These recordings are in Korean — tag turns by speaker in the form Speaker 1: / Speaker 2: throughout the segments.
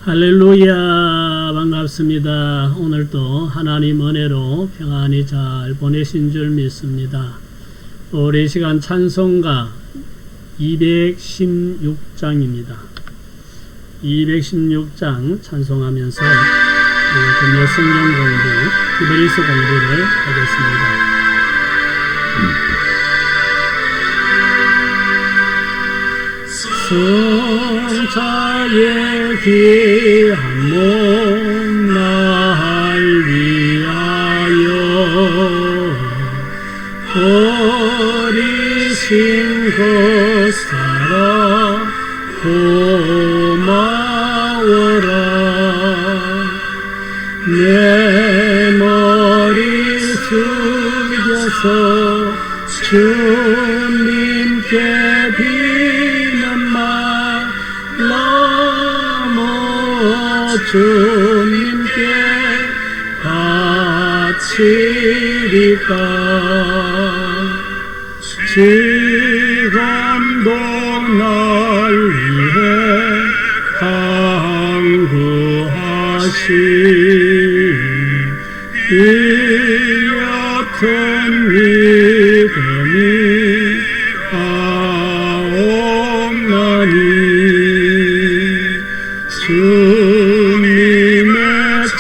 Speaker 1: 할렐루야, 반갑습니다. 오늘도 하나님 은혜로 평안히 잘 보내신 줄 믿습니다. 우리 시간 찬송가 216장입니다. 216장 찬송하면서 금요 성경 공부, 히브리서 공부를 하겠습니다. 성자의 귀한 몸 날 위하여 버리신 것 살아 고마워라. 내 머리 숙여서 주님께 주님께 바치리까. 지금도 날 위해 강구하신 이 옅은 믿음이 없나니 주님의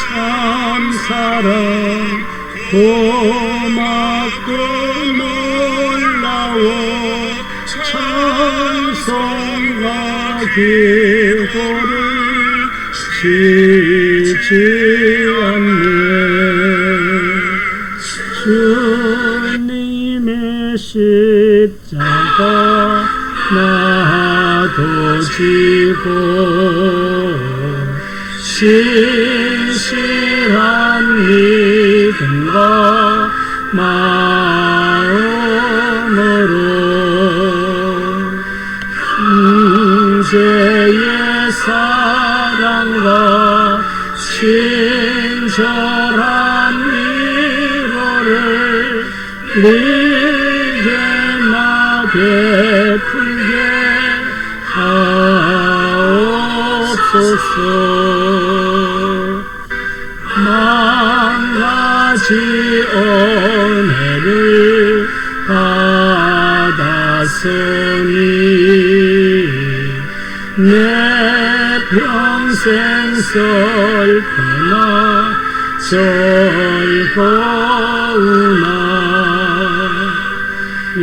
Speaker 1: 참사랑 고맙고 놀라워 찬송과 기도를 쉬지 않네. 주님의 십자가 나도 지고 신실한 믿음과 마음으로 형제의 사랑과 친절한 위로를 네게 나 베풀게 하옵소서. 만가지 은혜를 받았으니 내 평생 슬프나 즐거우나 이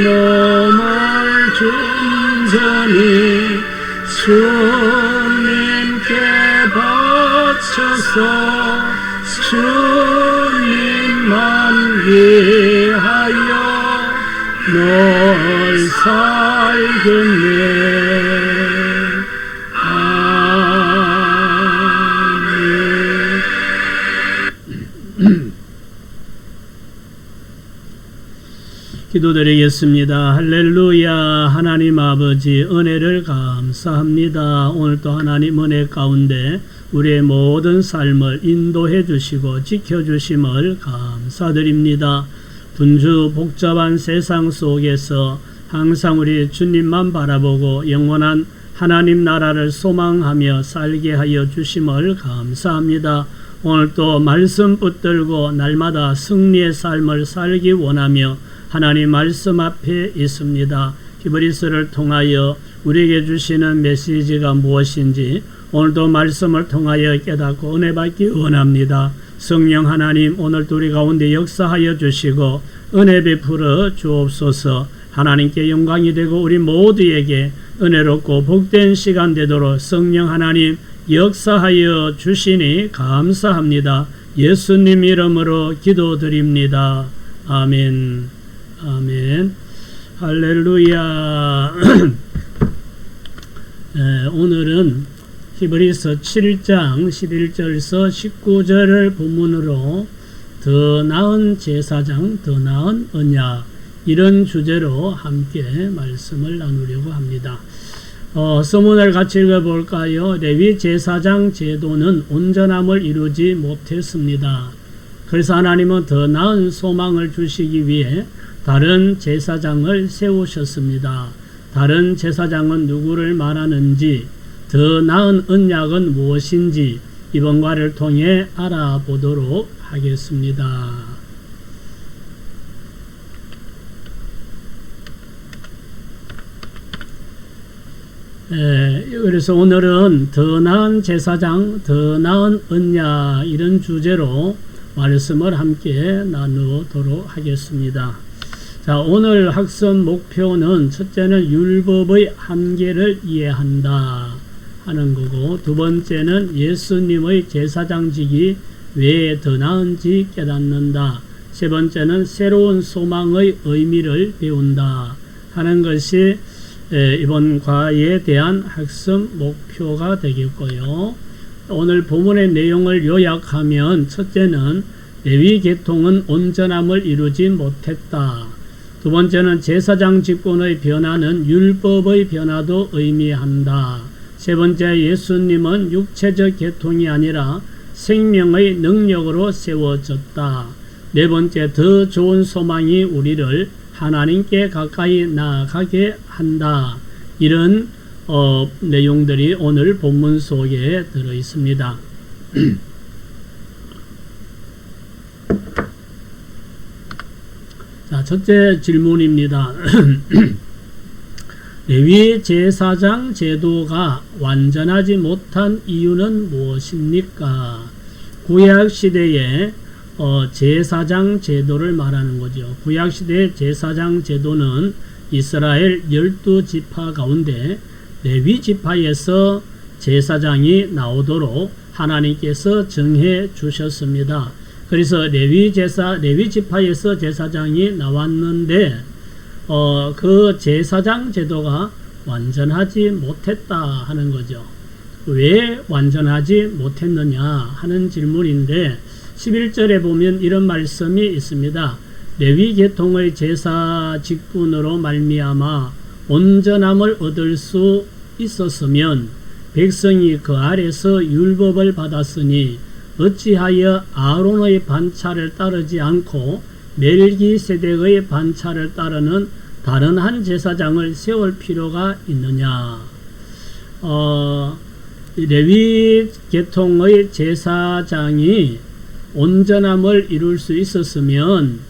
Speaker 1: 몸을 준전히 주님께 바쳐서 주님만 위하여 널 살겠네. 기도드리겠습니다. 할렐루야. 하나님 아버지 은혜를 감사합니다. 오늘도 하나님 은혜 가운데 우리의 모든 삶을 인도해 주시고 지켜주심을 감사드립니다. 분주 복잡한 세상 속에서 항상 우리 주님만 바라보고 영원한 하나님 나라를 소망하며 살게 하여 주심을 감사합니다. 오늘도 말씀 붙들고 날마다 승리의 삶을 살기 원하며 하나님 말씀 앞에 있습니다. 히브리서를 통하여 우리에게 주시는 메시지가 무엇인지 오늘도 말씀을 통하여 깨닫고 은혜 받기 원합니다. 성령 하나님 오늘도 우리 가운데 역사하여 주시고 은혜 베풀어 주옵소서. 하나님께 영광이 되고 우리 모두에게 은혜롭고 복된 시간 되도록 성령 하나님 역사하여 주시니 감사합니다. 예수님 이름으로 기도드립니다. 아멘. 아멘. 할렐루야. 오늘은 히브리서 7장 11절에서 19절을 본문으로 더 나은 제사장, 더 나은 언약, 이런 주제로 함께 말씀을 나누려고 합니다. 서문을 같이 읽어볼까요? 레위 제사장 제도는 온전함을 이루지 못했습니다. 그래서 하나님은 더 나은 소망을 주시기 위해 다른 제사장을 세우셨습니다. 다른 제사장은 누구를 말하는지 더 나은 언약은 무엇인지 이번 과를 통해 알아보도록 하겠습니다. 그래서 오늘은 더 나은 제사장, 더 나은 언약 이런 주제로 말씀을 함께 나누도록 하겠습니다. 자, 오늘 학습 목표는 첫째는 율법의 한계를 이해한다 하는 거고, 두 번째는 예수님의 제사장직이 왜 더 나은지 깨닫는다, 세 번째는 새로운 소망의 의미를 배운다 하는 것이 이번 과에 대한 학습 목표가 되겠고요. 오늘 본문의 내용을 요약하면, 첫째는 레위 계통은 온전함을 이루지 못했다. 두 번째는 제사장 직분의 변화는 율법의 변화도 의미한다. 세 번째, 예수님은 육체적 계통이 아니라 생명의 능력으로 세워졌다. 네 번째, 더 좋은 소망이 우리를 하나님께 가까이 나아가게 한다. 이런 내용들이 오늘 본문 속에 들어 있습니다. 자, 첫째 질문입니다. 레위 제사장 제도가 완전하지 못한 이유는 무엇입니까? 구약 시대에 제사장 제도를 말하는 거죠. 구약 시대의 제사장 제도는 이스라엘 12지파 가운데 레위 지파에서 제사장이 나오도록 하나님께서 정해 주셨습니다. 그래서 레위 지파에서 제사장이 나왔는데 그 제사장 제도가 완전하지 못했다 하는 거죠. 왜 완전하지 못했느냐 하는 질문인데, 11절에 보면 이런 말씀이 있습니다. 레위 계통의 제사 직분으로 말미암아 온전함을 얻을 수 있었으면 백성이 그 아래서 율법을 받았으니 어찌하여 아론의 반차를 따르지 않고 멜기세덱의 반차를 따르는 다른 한 제사장을 세울 필요가 있느냐. 레위 계통의 제사장이 온전함을 이룰 수 있었으면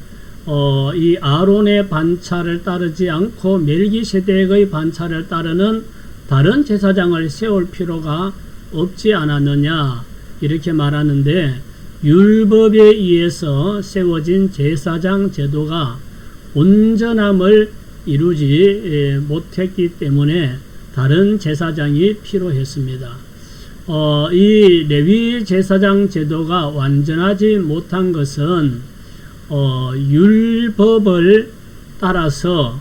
Speaker 1: 이 아론의 반차를 따르지 않고 멜기세덱의 반차를 따르는 다른 제사장을 세울 필요가 없지 않았느냐 이렇게 말하는데, 율법에 의해서 세워진 제사장 제도가 온전함을 이루지 못했기 때문에 다른 제사장이 필요했습니다. 이 레위 제사장 제도가 완전하지 못한 것은 율법을 따라서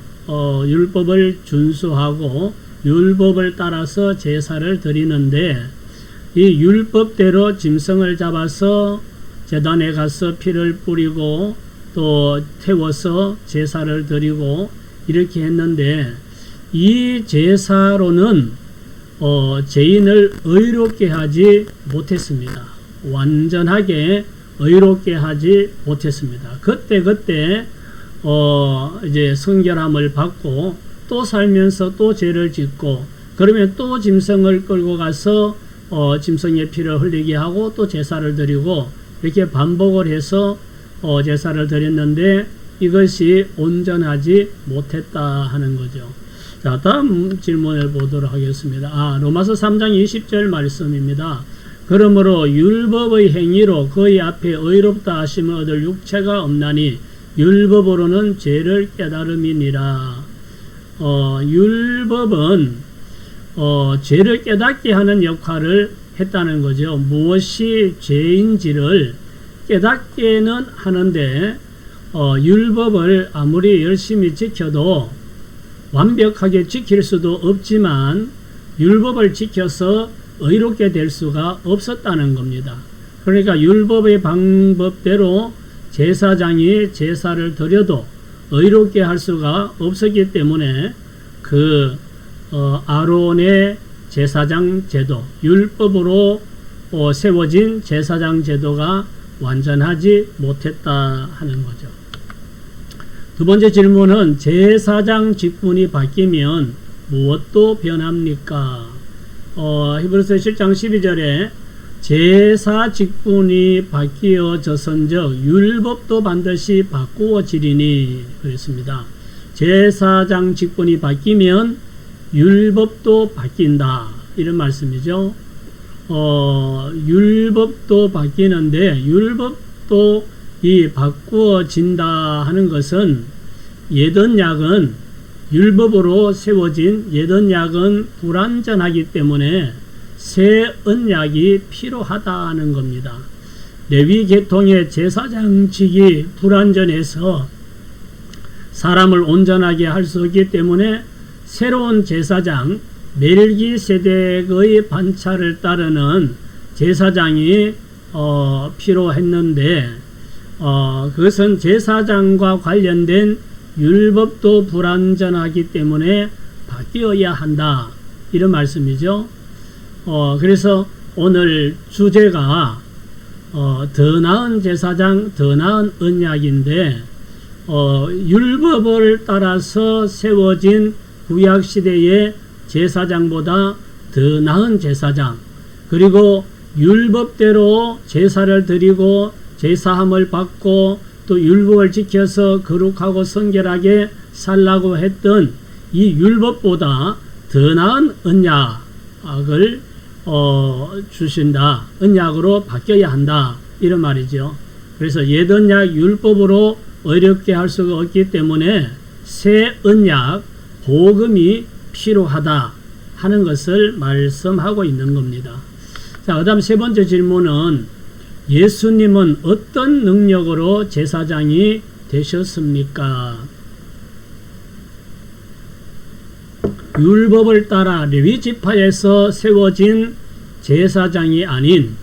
Speaker 1: 율법을 준수하고 율법을 따라서 제사를 드리는데, 이 율법대로 짐승을 잡아서 제단에 가서 피를 뿌리고 또 태워서 제사를 드리고 이렇게 했는데, 이 제사로는 죄인을 의롭게 하지 못했습니다. 완전하게 의롭게 하지 못했습니다. 그때 이제 성결함을 받고 또 살면서 또 죄를 짓고, 그러면 또 짐승을 끌고 가서 짐승의 피를 흘리게 하고 또 제사를 드리고, 이렇게 반복을 해서 제사를 드렸는데 이것이 온전하지 못했다 하는 거죠. 자, 다음 질문을 보도록 하겠습니다. 로마서 3장 20절 말씀입니다. 그러므로 율법의 행위로 그의 앞에 의롭다 하심을 얻을 육체가 없나니 율법으로는 죄를 깨달음이니라. 율법은 죄를 깨닫게 하는 역할을 했다는 거죠. 무엇이 죄인지를 깨닫게는 하는데 율법을 아무리 열심히 지켜도 완벽하게 지킬 수도 없지만 율법을 지켜서 의롭게 될 수가 없었다는 겁니다. 그러니까 율법의 방법대로 제사장이 제사를 드려도 의롭게 할 수가 없었기 때문에 그 아론의 제사장 제도, 율법으로 세워진 제사장 제도가 완전하지 못했다 하는 거죠. 두 번째 질문은 제사장 직분이 바뀌면 무엇도 변합니까? 히브리서 7장 12절에 제사 직분이 바뀌어졌은즉 율법도 반드시 바꾸어지리니 그랬습니다. 제사장 직분이 바뀌면 율법도 바뀐다 이런 말씀이죠. 율법도 바뀌는데 율법도 이 바꾸어진다 하는 것은 예전 약은 율법으로 세워진 예전 약은 불완전하기 때문에 새 언약이 필요하다는 겁니다. 레위 계통의 제사장직이 불완전해서 사람을 온전하게 할 수 없기 때문에 새로운 제사장 멜기세덱의 반차를 따르는 제사장이 필요했는데 그것은 제사장과 관련된 율법도 불완전하기 때문에 바뀌어야 한다 이런 말씀이죠. 그래서 오늘 주제가 더 나은 제사장, 더 나은 언약인데 율법을 따라서 세워진 구약시대의 제사장보다 더 나은 제사장, 그리고 율법대로 제사를 드리고 제사함을 받고 또 율법을 지켜서 거룩하고 성결하게 살라고 했던 이 율법보다 더 나은 언약을 주신다. 언약으로 바뀌어야 한다. 이런 말이죠. 그래서 옛 언약 율법으로 어렵게 할 수가 없기 때문에 새 언약 복음이 필요하다 하는 것을 말씀하고 있는 겁니다. 자, 그 다음 세 번째 질문은 예수님은 어떤 능력으로 제사장이 되셨습니까? 율법을 따라 레위 지파에서 세워진 제사장이 아닌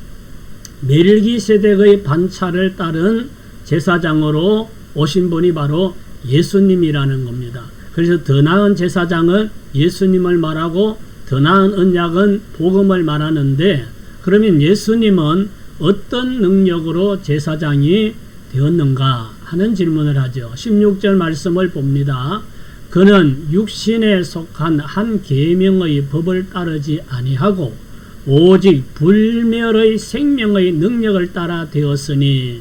Speaker 1: 멜기세덱의 반차를 따른 제사장으로 오신 분이 바로 예수님이라는 겁니다. 그래서 더 나은 제사장은 예수님을 말하고 더 나은 언약은 복음을 말하는데, 그러면 예수님은 어떤 능력으로 제사장이 되었는가 하는 질문을 하죠. 16절 말씀을 봅니다. 그는 육신에 속한 한 계명의 법을 따르지 아니하고 오직 불멸의 생명의 능력을 따라 되었으니,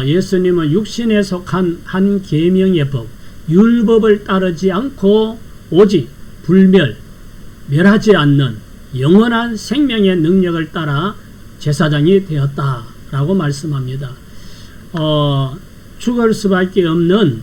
Speaker 1: 예수님은 육신에 속한 한 계명의 법, 율법을 따르지 않고 오직 불멸, 멸하지 않는 영원한 생명의 능력을 따라 제사장이 되었다라고 말씀합니다. 죽을 수밖에 없는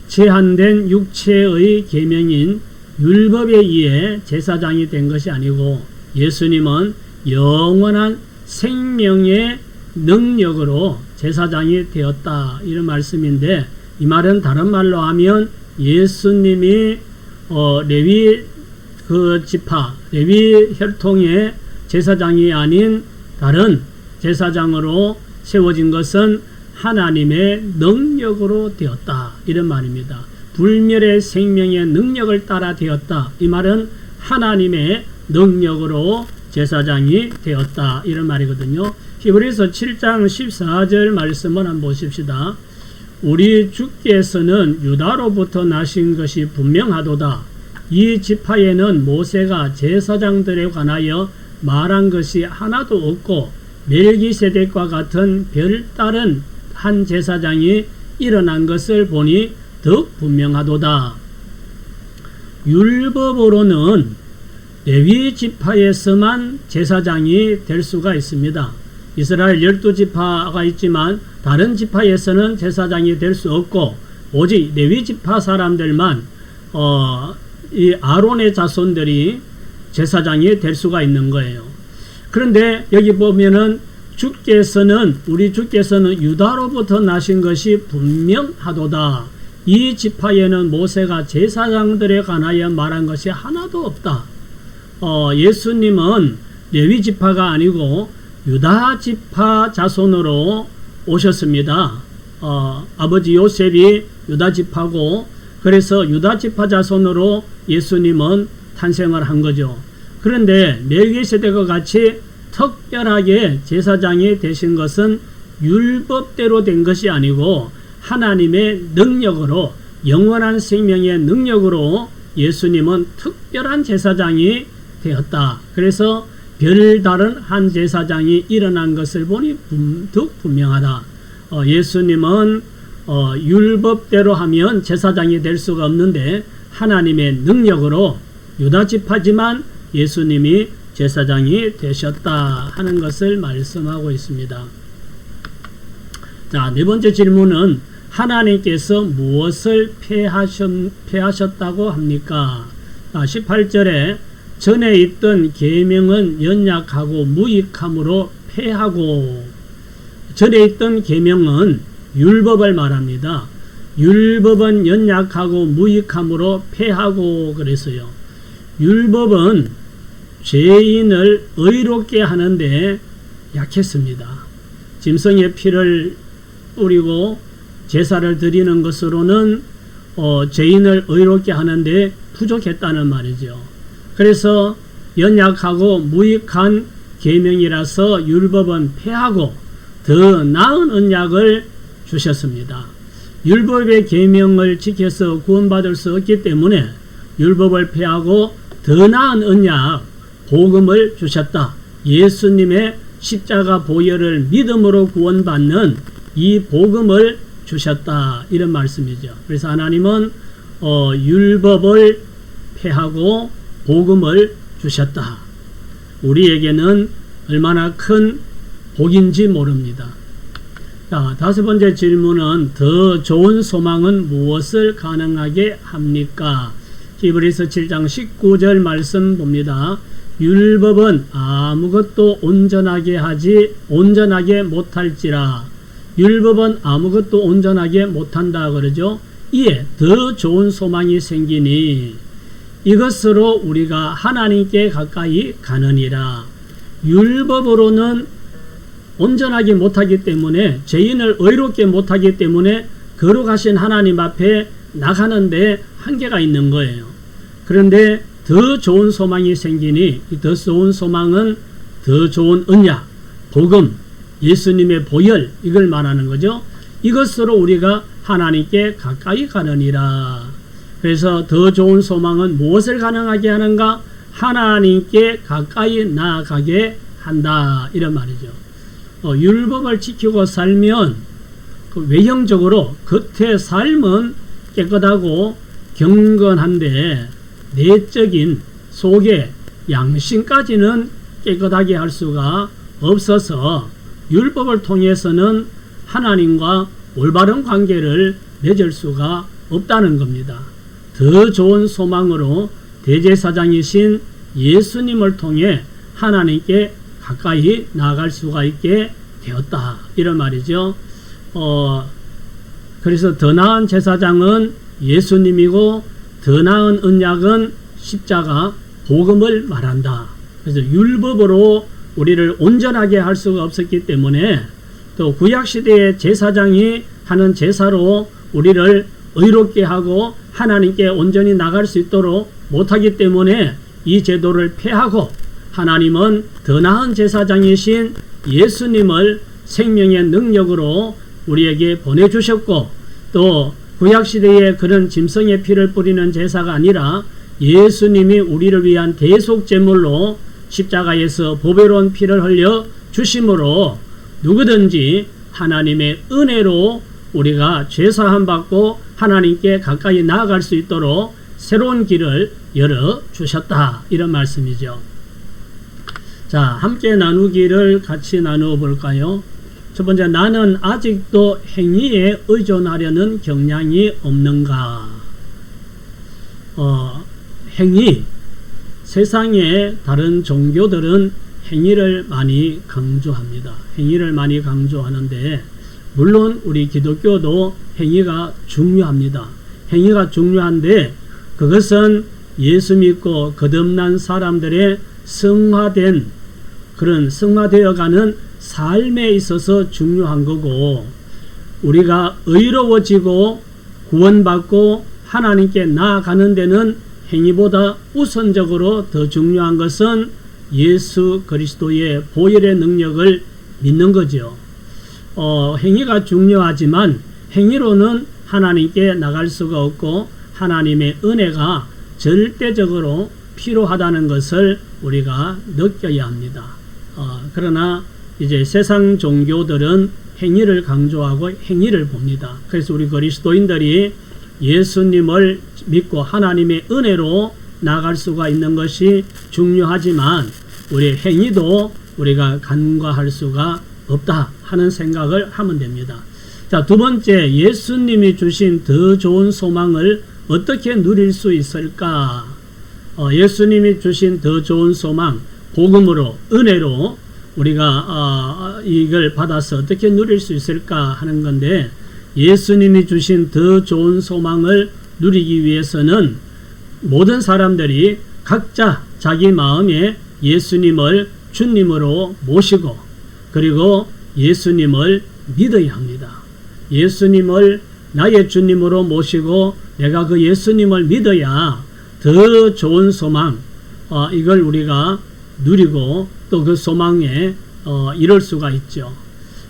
Speaker 1: 제한된 육체의 계명인 율법에 의해 제사장이 된 것이 아니고 예수님은 영원한 생명의 능력으로 제사장이 되었다 이런 말씀인데, 이 말은 다른 말로 하면 예수님이 레위 지파, 레위 혈통의 제사장이 아닌 다른 제사장으로 세워진 것은 하나님의 능력으로 되었다 이런 말입니다. 불멸의 생명의 능력을 따라 되었다. 이 말은 하나님의 능력으로 제사장이 되었다 이런 말이거든요. 히브리서 7장 14절 말씀을 한번 보십시다. 우리 주께서는 유다로부터 나신 것이 분명하도다. 이 지파에는 모세가 제사장들에 관하여 말한 것이 하나도 없고 멜기세덱과 같은 별다른 한 제사장이 일어난 것을 보니 더욱 분명하도다. 율법으로는 레위 지파에서만 제사장이 될 수가 있습니다. 이스라엘 12지파가 있지만 다른 지파에서는 제사장이 될 수 없고 오직 레위 지파 사람들만 이 아론의 자손들이 제사장이 될 수가 있는 거예요. 그런데 여기 보면은 우리 주께서는 유다로부터 나신 것이 분명하도다. 이 지파에는 모세가 제사장들에 관하여 말한 것이 하나도 없다. 예수님은 레위 지파가 아니고 유다 지파 자손으로 오셨습니다. 아버지 요셉이 유다 지파고, 그래서 유다 지파 자손으로 예수님은 탄생을 한 거죠. 그런데 멜기세덱과 같이 특별하게 제사장이 되신 것은 율법대로 된 것이 아니고 하나님의 능력으로, 영원한 생명의 능력으로 예수님은 특별한 제사장이 되었다. 그래서 별다른 한 제사장이 일어난 것을 보니 더욱 분명하다. 예수님은 율법대로 하면 제사장이 될 수가 없는데 하나님의 능력으로 유다지파지만 예수님이 제사장이 되셨다 하는 것을 말씀하고 있습니다. 자, 네 번째 질문은 하나님께서 무엇을 폐하셨다고 합니까? 18절에 전에 있던 계명은 연약하고 무익함으로 폐하고, 전에 있던 계명은 율법을 말합니다. 율법은 연약하고 무익함으로 폐하고 그랬어요. 율법은 죄인을 의롭게 하는데 약했습니다. 짐승의 피를 뿌리고 제사를 드리는 것으로는 죄인을 의롭게 하는데 부족했다는 말이죠. 그래서 연약하고 무익한 계명이라서 율법은 폐하고 더 나은 언약을 주셨습니다. 율법의 계명을 지켜서 구원받을 수 없기 때문에 율법을 폐하고 더 나은 언약, 복음을 주셨다. 예수님의 십자가 보혈을 믿음으로 구원받는 이 복음을 주셨다. 이런 말씀이죠. 그래서 하나님은 율법을 폐하고 복음을 주셨다. 우리에게는 얼마나 큰 복인지 모릅니다. 자, 다섯 번째 질문은 더 좋은 소망은 무엇을 가능하게 합니까? 히브리서 7장 19절 말씀 봅니다. 율법은 아무것도 온전하게 못할지라. 율법은 아무것도 온전하게 못한다 그러죠. 이에 더 좋은 소망이 생기니 이것으로 우리가 하나님께 가까이 가느니라. 율법으로는 온전하게 못하기 때문에, 죄인을 의롭게 못하기 때문에 거룩하신 하나님 앞에 나가는데 한계가 있는 거예요. 그런데 더 좋은 소망이 생기니 이 더 좋은 소망은 더 좋은 언약, 복음, 예수님의 보혈, 이걸 말하는 거죠. 이것으로 우리가 하나님께 가까이 가느니라. 그래서 더 좋은 소망은 무엇을 가능하게 하는가? 하나님께 가까이 나아가게 한다, 이런 말이죠. 율법을 지키고 살면 외형적으로 겉의 삶은 깨끗하고 경건한데 내적인 속의 양심까지는 깨끗하게 할 수가 없어서 율법을 통해서는 하나님과 올바른 관계를 맺을 수가 없다는 겁니다. 더 좋은 소망으로 대제사장이신 예수님을 통해 하나님께 가까이 나아갈 수가 있게 되었다, 이런 말이죠. 그래서 더 나은 제사장은 예수님이고 더 나은 언약은 십자가 복음을 말한다. 그래서 율법으로 우리를 온전하게 할 수가 없었기 때문에 또 구약시대의 제사장이 하는 제사로 우리를 의롭게 하고 하나님께 온전히 나갈 수 있도록 못하기 때문에 이 제도를 폐하고 하나님은 더 나은 제사장이신 예수님을 생명의 능력으로 우리에게 보내주셨고, 또 구약시대에 그런 짐승의 피를 뿌리는 제사가 아니라 예수님이 우리를 위한 대속제물로 십자가에서 보배로운 피를 흘려 주심으로 누구든지 하나님의 은혜로 우리가 죄사함 받고 하나님께 가까이 나아갈 수 있도록 새로운 길을 열어주셨다, 이런 말씀이죠. 자, 함께 나누기를 같이 나누어 볼까요? 첫 번째, 나는 아직도 행위에 의존하려는 경향이 없는가? 행위, 세상의 다른 종교들은 행위를 많이 강조합니다. 행위를 많이 강조하는데 물론 우리 기독교도 행위가 중요합니다. 행위가 중요한데 그것은 예수 믿고 거듭난 사람들의 성화된, 그런 성화되어가는 삶에 있어서 중요한 거고, 우리가 의로워지고 구원받고 하나님께 나아가는 데는 행위보다 우선적으로 더 중요한 것은 예수 그리스도의 보혈의 능력을 믿는 거죠. 행위가 중요하지만 행위로는 하나님께 나갈 수가 없고 하나님의 은혜가 절대적으로 필요하다는 것을 우리가 느껴야 합니다. 그러나 이제 세상 종교들은 행위를 강조하고 행위를 봅니다. 그래서 우리 그리스도인들이 예수님을 믿고 하나님의 은혜로 나갈 수가 있는 것이 중요하지만 우리 행위도 우리가 간과할 수가 없다 하는 생각을 하면 됩니다. 자, 두 번째, 예수님이 주신 더 좋은 소망을 어떻게 누릴 수 있을까? 예수님이 주신 더 좋은 소망, 복음으로, 은혜로 우리가 이걸 받아서 어떻게 누릴 수 있을까 하는 건데, 예수님이 주신 더 좋은 소망을 누리기 위해서는 모든 사람들이 각자 자기 마음에 예수님을 주님으로 모시고 그리고 예수님을 믿어야 합니다. 예수님을 나의 주님으로 모시고 내가 그 예수님을 믿어야 더 좋은 소망, 이걸 우리가 누리고 또 그 소망에 이룰 수가 있죠.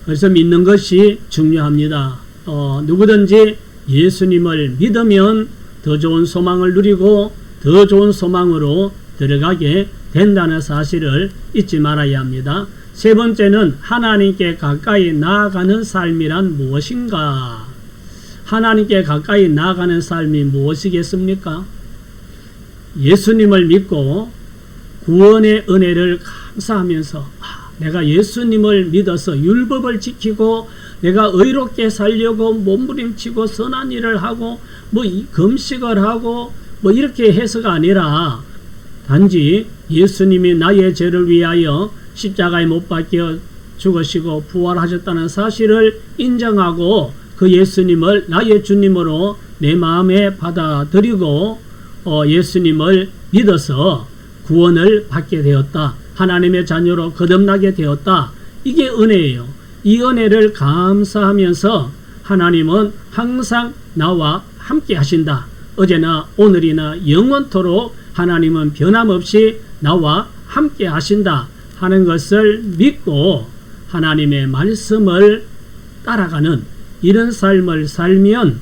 Speaker 1: 그래서 믿는 것이 중요합니다. 누구든지 예수님을 믿으면 더 좋은 소망을 누리고 더 좋은 소망으로 들어가게 된다는 사실을 잊지 말아야 합니다. 세 번째는 하나님께 가까이 나아가는 삶이란 무엇인가? 하나님께 가까이 나아가는 삶이 무엇이겠습니까? 예수님을 믿고 구원의 은혜를 감사하면서 내가 예수님을 믿어서 율법을 지키고 내가 의롭게 살려고 몸부림치고 선한 일을 하고 금식을 하고 이렇게 해서가 아니라 단지 예수님이 나의 죄를 위하여 십자가에 못 박혀 죽으시고 부활하셨다는 사실을 인정하고 그 예수님을 나의 주님으로 내 마음에 받아들이고 예수님을 믿어서 구원을 받게 되었다. 하나님의 자녀로 거듭나게 되었다. 이게 은혜예요. 이 은혜를 감사하면서 하나님은 항상 나와 함께 하신다. 어제나 오늘이나 영원토록 하나님은 변함없이 나와 함께 하신다 하는 것을 믿고 하나님의 말씀을 따라가는 이런 삶을 살면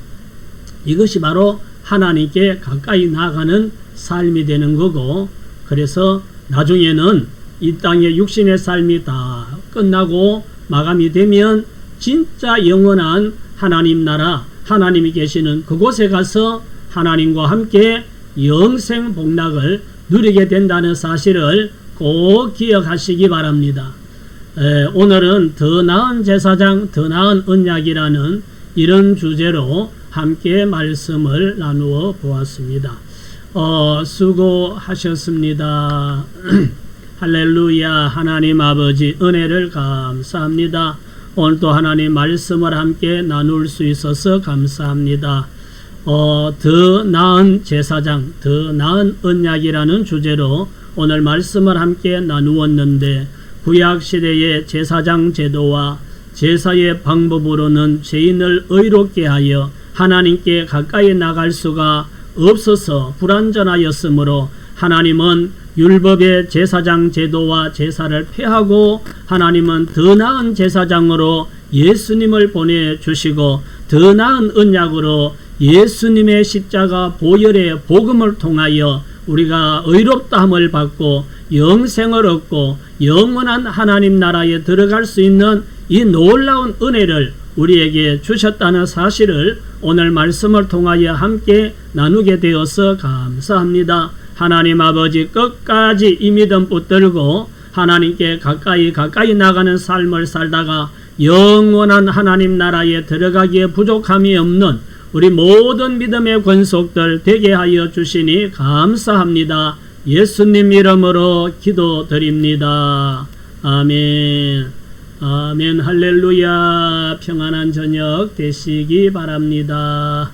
Speaker 1: 이것이 바로 하나님께 가까이 나아가는 삶이 되는 거고, 그래서 나중에는 이 땅의 육신의 삶이 다 끝나고 마감이 되면 진짜 영원한 하나님 나라, 하나님이 계시는 그곳에 가서 하나님과 함께 영생 복락을 누리게 된다는 사실을 꼭 기억하시기 바랍니다. 오늘은 더 나은 제사장, 더 나은 언약이라는 이런 주제로 함께 말씀을 나누어 보았습니다. 수고하셨습니다. 할렐루야. 하나님 아버지 은혜를 감사합니다. 오늘도 하나님 말씀을 함께 나눌 수 있어서 감사합니다. 더 나은 제사장, 더 나은 언약이라는 주제로 오늘 말씀을 함께 나누었는데, 구약시대의 제사장 제도와 제사의 방법으로는 죄인을 의롭게 하여 하나님께 가까이 나갈 수가 없어서 불완전하였으므로 하나님은 율법의 제사장 제도와 제사를 폐하고 하나님은 더 나은 제사장으로 예수님을 보내주시고 더 나은 언약으로 예수님의 십자가 보혈의 복음을 통하여 우리가 의롭다함을 받고 영생을 얻고 영원한 하나님 나라에 들어갈 수 있는 이 놀라운 은혜를 우리에게 주셨다는 사실을 오늘 말씀을 통하여 함께 나누게 되어서 감사합니다. 하나님 아버지, 끝까지 이 믿음 붙들고 하나님께 가까이 나가는 삶을 살다가 영원한 하나님 나라에 들어가기에 부족함이 없는 우리 모든 믿음의 권속들 되게 하여 주시니 감사합니다. 예수님 이름으로 기도드립니다. 아멘. 아멘. 할렐루야. 평안한 저녁 되시기 바랍니다.